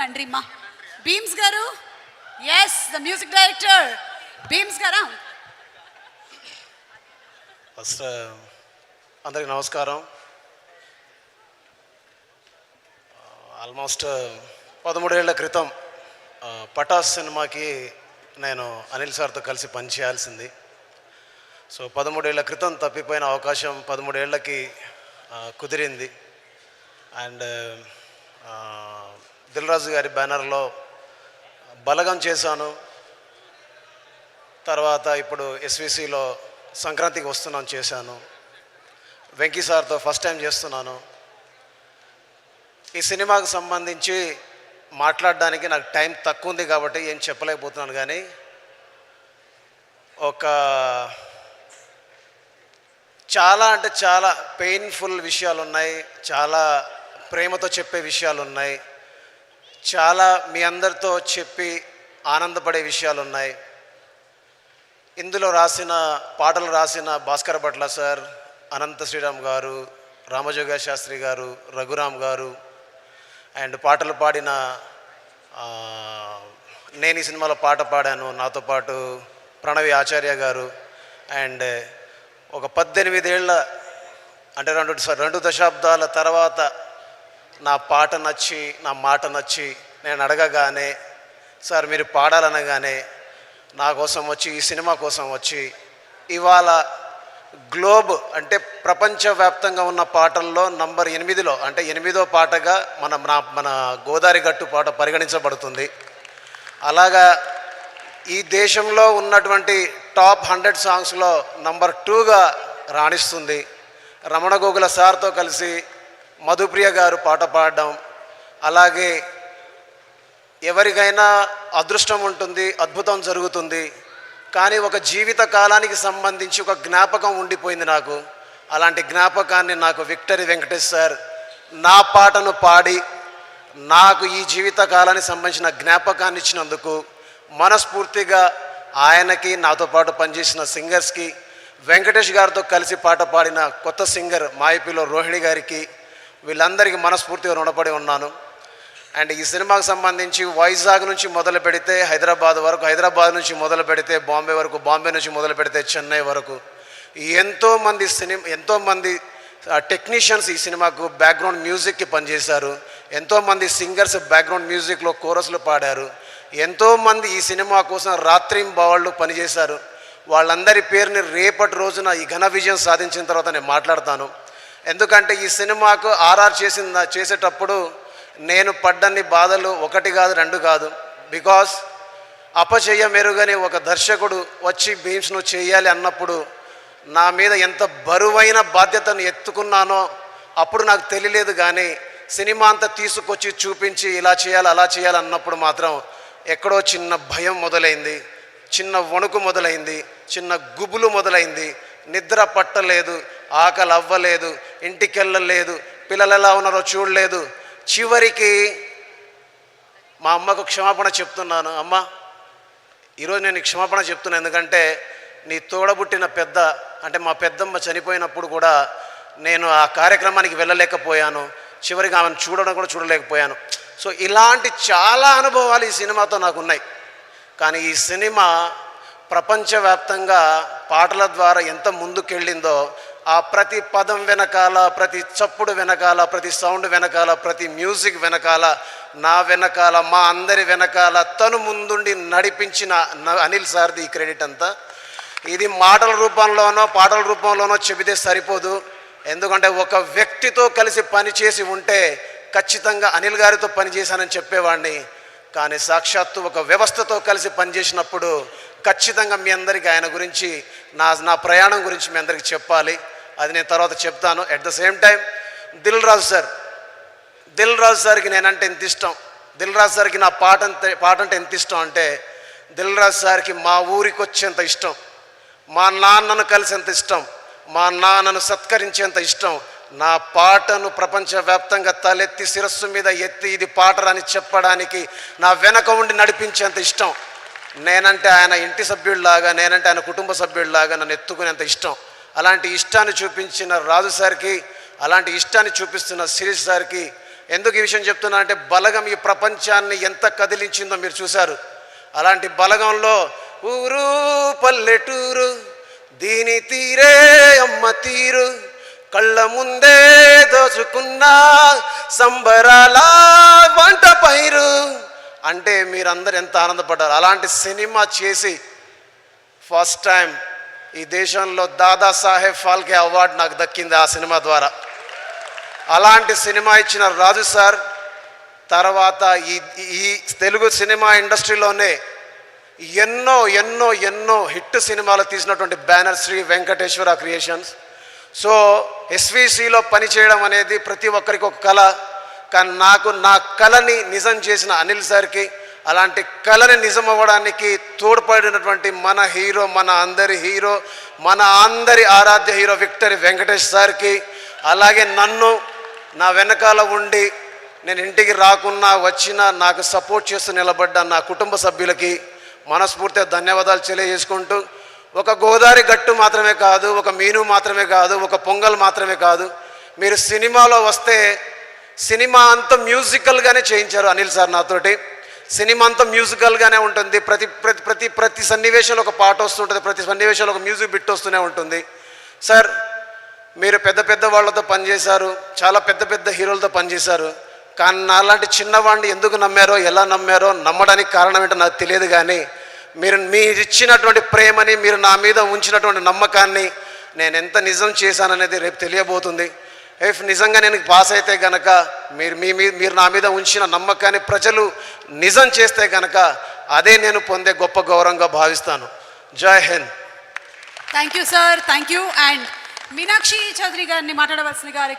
తండ్రిమ్మా బీమ్స్ గారు, yes the music director Bheems గారా. First అందరికి నమస్కారం. ఆల్మోస్ట్ 13 ఏళ్ల క్రితం పటాస్ సినిమాకి నేను అనిల్ సార్తో కలిసి పనిచేయాల్సింది. సో 13 ఏళ్ల క్రితం తప్పిపోయిన అవకాశం 13 ఏళ్ళకి కుదిరింది. అండ్ దిల్ రాజు గారి బ్యానర్లో బలగం చేశాను. తర్వాత ఇప్పుడు ఎస్విసిలో సంక్రాంతికి వస్తున్నాను చేశాను. వెంకీ సార్తో ఫస్ట్ టైం చేస్తున్నాను. ఈ సినిమాకు సంబంధించి మాట్లాడడానికి నాకు టైం తక్కువ ఉంది కాబట్టి ఏం చెప్పలేకపోతున్నాను. కానీ ఒక చాలా అంటే చాలా పెయిన్ఫుల్ విషయాలు ఉన్నాయి, చాలా ప్రేమతో చెప్పే విషయాలు ఉన్నాయి, చాలా మీ అందరితో చెప్పి ఆనందపడే విషయాలు ఉన్నాయి. ఇందులో పాటలు రాసిన భాస్కర్ భట్ల సార్, అనంత శ్రీరామ్ గారు, రామజోగ శాస్త్రి గారు, రఘురామ్ గారు, అండ్ పాటలు పాడిన నేను ఈ సినిమాలో పాట పాడాను నాతో పాటు ప్రణవి ఆచార్య గారు. అండ్ ఒక 18 ఏళ్ళ అంటే 2 దశాబ్దాల తర్వాత నా పాట నచ్చి నా మాట నచ్చి నేను అడగగానే సార్ మీరు పాడాలనగానే నా కోసం వచ్చి ఈ సినిమా కోసం వచ్చి ఇవాళ గ్లోబ్ అంటే ప్రపంచవ్యాప్తంగా ఉన్న పాటల్లో నంబర్ 8లో అంటే 8వ పాటగా మన గోదావరి గట్టు పాట పరిగణించబడుతుంది. అలాగా ఈ దేశంలో ఉన్నటువంటి టాప్ 100 సాంగ్స్లో నంబర్ 2గా రాణిస్తుంది. రమణ గోగుల సార్తో కలిసి మధుప్రియ గారు పాట పాడడం, అలాగే ఎవరికైనా అదృష్టం ఉంటుంది, అద్భుతం జరుగుతుంది, కానీ ఒక జీవిత కాలానికి సంబంధించి ఒక జ్ఞాపకం ఉండిపోయింది నాకు. అలాంటి జ్ఞాపకాన్ని నాకు విక్టరీ వెంకటేష్ సార్ నా పాటను పాడి నాకు ఈ జీవిత కాలానికి సంబంధించిన జ్ఞాపకాన్ని ఇచ్చినందుకు మనస్ఫూర్తిగా ఆయనకి, నాతో పాటు పనిచేసిన సింగర్స్కి, వెంకటేష్ గారితో కలిసి పాట పాడిన కొత్త సింగర్ మాయపిలో రోహిణి గారికి, వీళ్ళందరికీ మనస్ఫూర్తిగా రుణపడి ఉన్నాను. అండ్ ఈ సినిమాకు సంబంధించి వైజాగ్ నుంచి మొదలు పెడితే హైదరాబాద్ వరకు, హైదరాబాద్ నుంచి మొదలు పెడితే బాంబే వరకు, బాంబే నుంచి మొదలు పెడితే చెన్నై వరకు ఎంతోమంది టెక్నీషియన్స్ ఈ సినిమాకు బ్యాక్గ్రౌండ్ మ్యూజిక్కి పనిచేశారు. ఎంతోమంది సింగర్స్ బ్యాక్గ్రౌండ్ మ్యూజిక్లో కోరస్లు పాడారు. ఎంతోమంది ఈ సినిమా కోసం రాత్రింబవళ్ళు పనిచేశారు. వాళ్ళందరి పేరుని రేపటి రోజున ఈ ఘన విజయం సాధించిన తర్వాత నేను మాట్లాడతాను. ఎందుకంటే ఈ సినిమాకు ఆర్ఆర్ చేసేటప్పుడు నేను పడ్డన్ని బాధలు 1 కాదు 2 కాదు. బికాస్ అపచయ మెరుగని ఒక దర్శకుడు వచ్చి బీమ్స్ను చేయాలి అన్నప్పుడు నా మీద ఎంత బరువైన బాధ్యతను ఎత్తుకున్నానో అప్పుడు నాకు తెలియలేదు. కానీ సినిమా అంతా తీసుకొచ్చి చూపించి ఇలా చేయాలి అలా చేయాలి అన్నప్పుడు మాత్రం ఎక్కడో చిన్న భయం మొదలైంది, చిన్న వణుకు మొదలైంది, చిన్న గుబులు మొదలైంది. నిద్ర పట్టలేదు, ఆకలి అవ్వలేదు, ఇంటికి వెళ్ళలేదు, పిల్లలు ఎలా ఉన్నారో చూడలేదు. చివరికి మా అమ్మకు క్షమాపణ చెప్తున్నాను. అమ్మ, ఈరోజు నేను క్షమాపణ చెప్తున్నాను. ఎందుకంటే నీ తోడబుట్టిన పెద్ద అంటే మా పెద్దమ్మ చనిపోయినప్పుడు కూడా నేను ఆ కార్యక్రమానికి వెళ్ళలేకపోయాను. చివరికి ఆమెను చూడడం కూడా చూడలేకపోయాను. సో ఇలాంటి చాలా అనుభవాలు ఈ సినిమాతో నాకు ఉన్నాయి. కానీ ఈ సినిమా ప్రపంచవ్యాప్తంగా పాటల ద్వారా ఎంత ముందుకెళ్ళిందో, ఆ ప్రతి పదం వెనకాల, ప్రతి చప్పుడు వెనకాల, ప్రతి సౌండ్ వెనకాల, ప్రతి మ్యూజిక్ వెనకాల, నా వెనకాల, మా అందరి వెనకాల తను ముందుండి నడిపించిన అనిల్ సార్ది ఈ క్రెడిట్ అంతా. ఇది మాటల రూపంలోనో పాటల రూపంలోనో చెబితే సరిపోదు. ఎందుకంటే ఒక వ్యక్తితో కలిసి పనిచేసి ఉంటే ఖచ్చితంగా అనిల్ గారితో పనిచేశానని చెప్పేవాడిని. కానీ సాక్షాత్తు ఒక వ్యవస్థతో కలిసి పనిచేసినప్పుడు ఖచ్చితంగా మీ అందరికీ ఆయన గురించి, నా ప్రయాణం గురించి మీ అందరికీ చెప్పాలి. అది నేను తర్వాత చెప్తాను. At the same time Dil Raju సార్కి నేనంటే ఎంత ఇష్టం, దిల్ రాజు సార్కి నా పాట అంటే ఎంత ఇష్టం అంటే, దిల్ రాజు సార్కి మా ఊరికి వచ్చేంత ఇష్టం, మా నాన్నను కలిసేంత ఇష్టం, మా నాన్నను సత్కరించేంత ఇష్టం, నా పాటను ప్రపంచవ్యాప్తంగా తలెత్తి శిరస్సు మీద ఎత్తి ఇది పాటరని చెప్పడానికి నా వెనక ఉండి నడిపించేంత ఇష్టం. నేనంటే ఆయన ఇంటి సభ్యుడిలాగా, నేనంటే ఆయన కుటుంబ సభ్యుడిలాగా నన్ను ఎత్తుకునేంత ఇష్టం. అలాంటి ఇష్టాన్ని చూపించిన రాజు సార్కి, అలాంటి ఇష్టాన్ని చూపిస్తున్న శిరీష్ సార్కి ఎందుకు ఈ విషయం చెప్తున్నా అంటే బలగం ఈ ప్రపంచాన్ని ఎంత కదిలించిందో మీరు చూశారు. అలాంటి బలగంలో ఊరు పల్లెటూరు దీని తీరే అమ్మ తీరు కళ్ళ ముందే దోచుకున్న సంబరాల వంట పైరు అంటే మీరందరూ ఎంత ఆనందపడ్డారు. అలాంటి సినిమా చేసి ఫస్ట్ టైం ఈ దేశంలో దాదాసాహెబ్ ఫాల్కే అవార్డు నాకు దక్కింది ఆ సినిమా ద్వారా. అలాంటి సినిమా ఇచ్చిన రాజు సార్ తర్వాత ఈ తెలుగు సినిమా ఇండస్ట్రీలోనే ఎన్నో ఎన్నో ఎన్నో హిట్ సినిమాలు తీసినటువంటి banner Shri Venkateswara creations. So ఎస్విసిలో పనిచేయడం అనేది ప్రతి ఒక్కరికి ఒక కళ. కానీ నాకు నా కళని నిజం చేసిన అనిల్ సార్కి, అలాంటి కళని నిజం అవ్వడానికి తోడ్పడినటువంటి మన హీరో, మన అందరి హీరో, మన అందరి ఆరాధ్య హీరో విక్టరీ వెంకటేష్ సార్కి, అలాగే నన్ను నా వెనకాల ఉండి నేను ఇంటికి రాకున్నా వచ్చినా నాకు సపోర్ట్ చేస్తూ నిలబడ్డ నా కుటుంబ సభ్యులకి మనస్ఫూర్తిగా ధన్యవాదాలు తెలియజేసుకుంటూ, ఒక గోదావరి గట్టు మాత్రమే కాదు, ఒక మీను మాత్రమే కాదు, ఒక పొంగల్ మాత్రమే కాదు, మీరు సినిమాలో వస్తే సినిమా అంతా మ్యూజికల్గానే చేయించారు అనిల్ సార్ నాతోటి. సినిమా అంతా మ్యూజికల్గానే ఉంటుంది. ప్రతి ప్రతి ప్రతి ప్రతి సన్నివేశంలో ఒక పాట వస్తుంటుంది, ప్రతి సన్నివేశంలో ఒక మ్యూజిక్ బిట్ వస్తూనే ఉంటుంది. సార్ మీరు పెద్ద పెద్ద వాళ్ళతో పనిచేశారు, చాలా పెద్ద పెద్ద హీరోలతో పనిచేశారు. కానీ నాలాంటి చిన్నవాడిని ఎందుకు నమ్మారో, ఎలా నమ్మారో, నమ్మడానికి కారణం ఏంటో నాకు తెలియదు. కానీ మీరు ఇచ్చినటువంటి ప్రేమని, మీరు నా మీద ఉంచినటువంటి నమ్మకాన్ని నేను ఎంత నిజం చేశాననేది రేపు తెలియబోతుంది. ఇఫ్ నిజంగా నేను పాస్ అయితే గనక మీరు నా మీద ఉంచిన నమ్మకాన్ని ప్రజలు నిజం చేస్తే గనక అదే నేను పొందే గొప్ప గౌరవంగా భావిస్తాను. జై హింద్. Thank you sir, thank you. And Meenakshi Chaudhary గారిని మాట్లాడవలసిందిగా